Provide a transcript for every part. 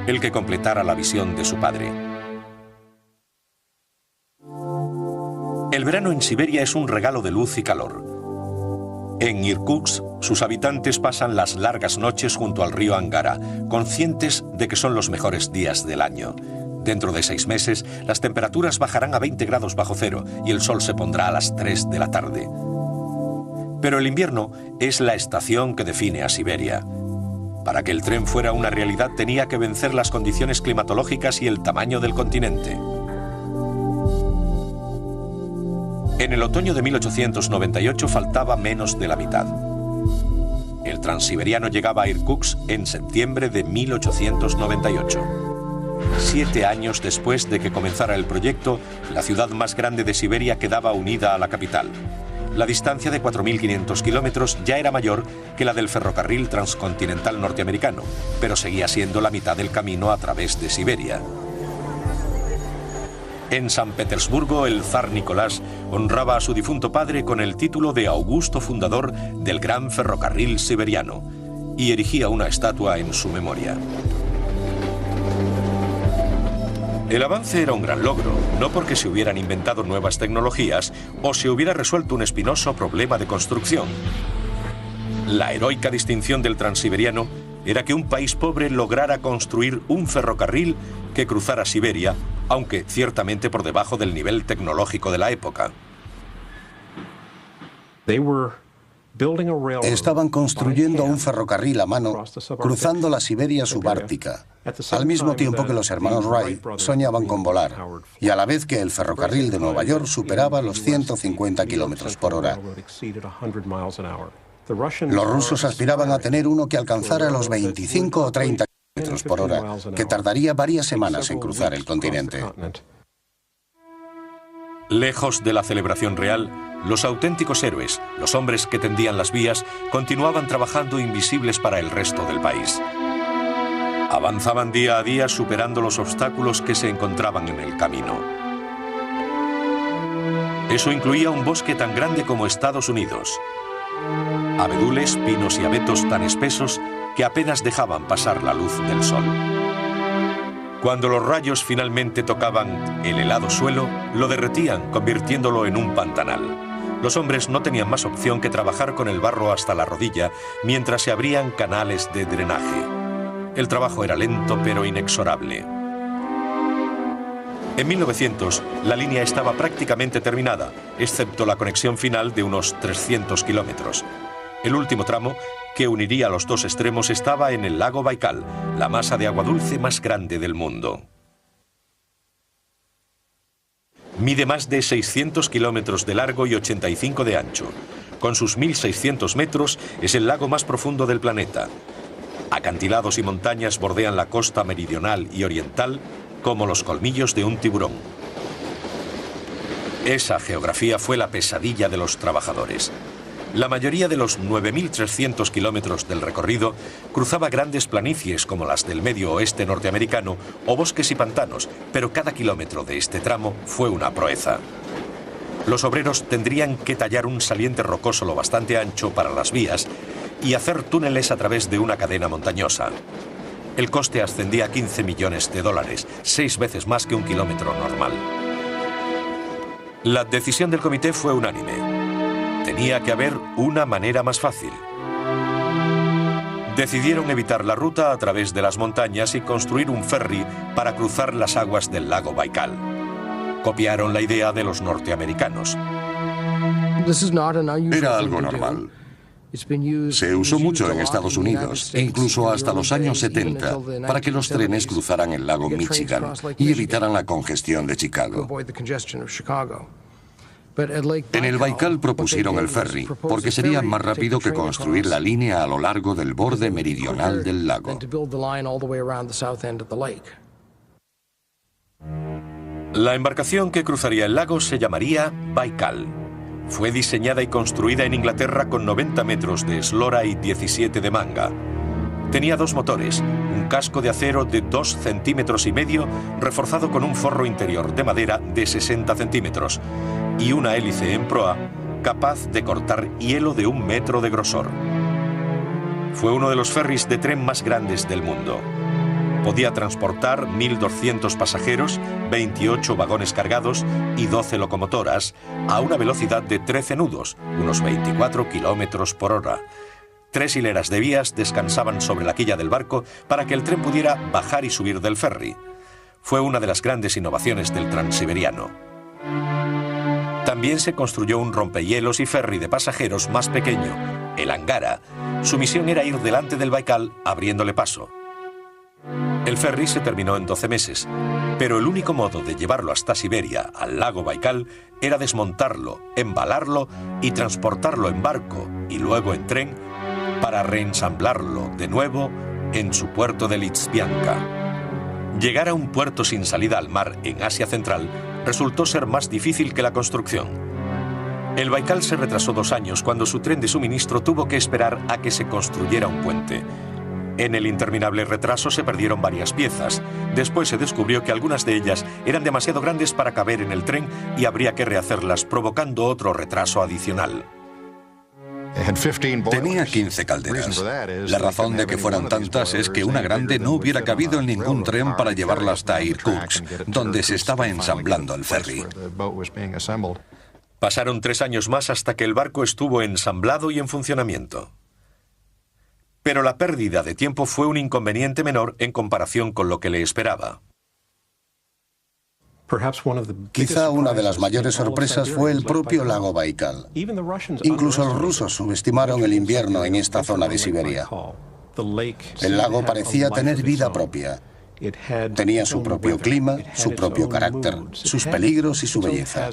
el que completara la visión de su padre. El verano en Siberia es un regalo de luz y calor. En Irkutsk, sus habitantes pasan las largas noches junto al río Angara, conscientes de que son los mejores días del año. Dentro de 6 meses, las temperaturas bajarán a 20 grados bajo cero y el sol se pondrá a las 3 de la tarde. Pero el invierno es la estación que define a Siberia. Para que el tren fuera una realidad tenía que vencer las condiciones climatológicas y el tamaño del continente. En el otoño de 1898 faltaba menos de la mitad. El transiberiano llegaba a Irkutsk en septiembre de 1898. 7 años después de que comenzara el proyecto, la ciudad más grande de Siberia quedaba unida a la capital. La distancia de 4.500 kilómetros ya era mayor que la del ferrocarril transcontinental norteamericano, pero seguía siendo la mitad del camino a través de Siberia. En San Petersburgo, el zar Nicolás honraba a su difunto padre con el título de augusto fundador del gran ferrocarril siberiano y erigía una estatua en su memoria. El avance era un gran logro, no porque se hubieran inventado nuevas tecnologías o se hubiera resuelto un espinoso problema de construcción. La heroica distinción del transiberiano era que un país pobre lograra construir un ferrocarril que cruzara Siberia, aunque ciertamente por debajo del nivel tecnológico de la época. Estaban construyendo un ferrocarril a mano cruzando la Siberia subártica, al mismo tiempo que los hermanos Wright soñaban con volar, y a la vez que el ferrocarril de Nueva York superaba los 150 kilómetros por hora. Los rusos aspiraban a tener uno que alcanzara los 25 o 30 kilómetros por hora, que tardaría varias semanas en cruzar el continente. Lejos de la celebración real, los auténticos héroes, los hombres que tendían las vías, continuaban trabajando invisibles para el resto del país. Avanzaban día a día superando los obstáculos que se encontraban en el camino. Eso incluía un bosque tan grande como Estados Unidos. Abedules, pinos y abetos tan espesos que apenas dejaban pasar la luz del sol. Cuando los rayos finalmente tocaban el helado suelo, lo derretían, convirtiéndolo en un pantanal. Los hombres no tenían más opción que trabajar con el barro hasta la rodilla mientras se abrían canales de drenaje. El trabajo era lento pero inexorable. En 1900, la línea estaba prácticamente terminada, excepto la conexión final de unos 300 kilómetros. El último tramo, que uniría los dos extremos, estaba en el lago Baikal, la masa de agua dulce más grande del mundo. Mide más de 600 kilómetros de largo y 85 de ancho. Con sus 1.600 metros, es el lago más profundo del planeta. Acantilados y montañas bordean la costa meridional y oriental como los colmillos de un tiburón. Esa geografía fue la pesadilla de los trabajadores. La mayoría de los 9.300 kilómetros del recorrido cruzaba grandes planicies como las del medio oeste norteamericano o bosques y pantanos, pero cada kilómetro de este tramo fue una proeza. Los obreros tendrían que tallar un saliente rocoso lo bastante ancho para las vías y hacer túneles a través de una cadena montañosa. El coste ascendía a $15 millones, 6 veces más que un kilómetro normal. La decisión del comité fue unánime. Tenía que haber una manera más fácil. Decidieron evitar la ruta a través de las montañas y construir un ferry para cruzar las aguas del lago Baikal. Copiaron la idea de los norteamericanos. Era algo normal. Se usó mucho en Estados Unidos, incluso hasta los años 70, para que los trenes cruzaran el lago Michigan y evitaran la congestión de Chicago. En el Baikal propusieron el ferry, porque sería más rápido que construir la línea a lo largo del borde meridional del lago. La embarcación que cruzaría el lago se llamaría Baikal. Fue diseñada y construida en Inglaterra con 90 metros de eslora y 17 de manga. Tenía 2 motores, un casco de acero de 2,5 centímetros reforzado con un forro interior de madera de 60 centímetros y una hélice en proa capaz de cortar hielo de 1 metro de grosor. Fue uno de los ferries de tren más grandes del mundo. Podía transportar 1.200 pasajeros, 28 vagones cargados y 12 locomotoras a una velocidad de 13 nudos, unos 24 kilómetros por hora. 3 hileras de vías descansaban sobre la quilla del barco para que el tren pudiera bajar y subir del ferry. Fue una de las grandes innovaciones del Transiberiano. También se construyó un rompehielos y ferry de pasajeros más pequeño, el Angara. Su misión era ir delante del Baikal abriéndole paso. El ferry se terminó en 12 meses, pero el único modo de llevarlo hasta Siberia, al lago Baikal, era desmontarlo, embalarlo y transportarlo en barco y luego en tren para reensamblarlo de nuevo en su puerto de Lizbianka. Llegar a un puerto sin salida al mar en Asia Central resultó ser más difícil que la construcción. El Baikal se retrasó 2 años cuando su tren de suministro tuvo que esperar a que se construyera un puente. En el interminable retraso se perdieron varias piezas. Después se descubrió que algunas de ellas eran demasiado grandes para caber en el tren y habría que rehacerlas, provocando otro retraso adicional. Tenía 15 calderas. La razón de que fueran tantas es que una grande no hubiera cabido en ningún tren para llevarla hasta Irkutsk, donde se estaba ensamblando el ferry. Pasaron 3 años más hasta que el barco estuvo ensamblado y en funcionamiento. Pero la pérdida de tiempo fue un inconveniente menor en comparación con lo que le esperaba. Quizá una de las mayores sorpresas fue el propio lago Baikal. Incluso los rusos subestimaron el invierno en esta zona de Siberia. El lago parecía tener vida propia. Tenía su propio clima, su propio carácter, sus peligros y su belleza.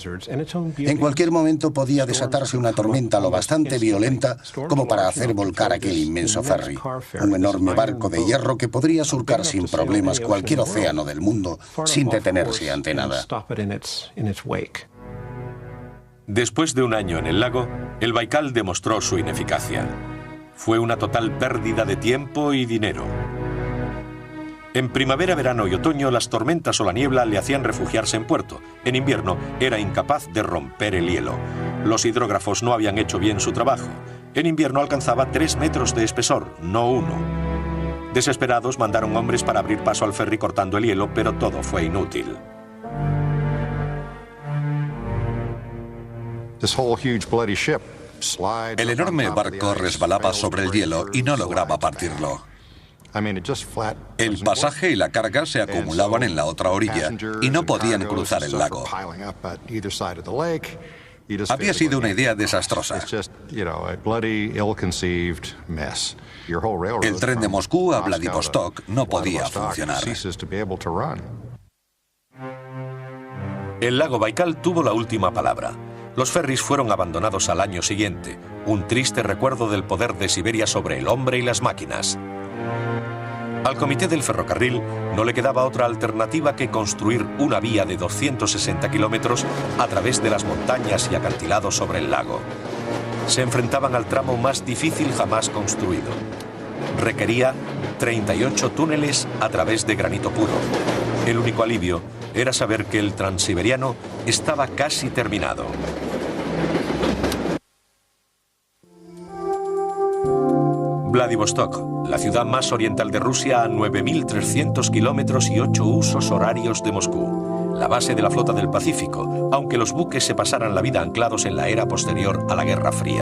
En cualquier momento podía desatarse una tormenta lo bastante violenta como para hacer volcar aquel inmenso ferry, un enorme barco de hierro que podría surcar sin problemas cualquier océano del mundo sin detenerse ante nada. Después de 1 año en el lago, el Baikal demostró su ineficacia. Fue una total pérdida de tiempo y dinero. En primavera, verano y otoño, las tormentas o la niebla le hacían refugiarse en puerto. En invierno, era incapaz de romper el hielo. Los hidrógrafos no habían hecho bien su trabajo. En invierno alcanzaba 3 metros de espesor, no 1. Desesperados, mandaron hombres para abrir paso al ferry cortando el hielo, pero todo fue inútil. El enorme barco resbalaba sobre el hielo y no lograba partirlo. El pasaje y la carga se acumulaban en la otra orilla y no podían cruzar el lago. Había sido una idea desastrosa. El tren de Moscú a Vladivostok no podía funcionar. El lago Baikal tuvo la última palabra. Los ferries fueron abandonados al año siguiente, un triste recuerdo del poder de Siberia sobre el hombre y las máquinas. Al comité del ferrocarril no le quedaba otra alternativa que construir una vía de 260 kilómetros a través de las montañas y acantilados sobre el lago. Se enfrentaban al tramo más difícil jamás construido. Requería 38 túneles a través de granito puro. El único alivio era saber que el Transiberiano estaba casi terminado. Vladivostok, la ciudad más oriental de Rusia a 9.300 kilómetros y 8 usos horarios de Moscú. La base de la flota del Pacífico, aunque los buques se pasaran la vida anclados en la era posterior a la Guerra Fría.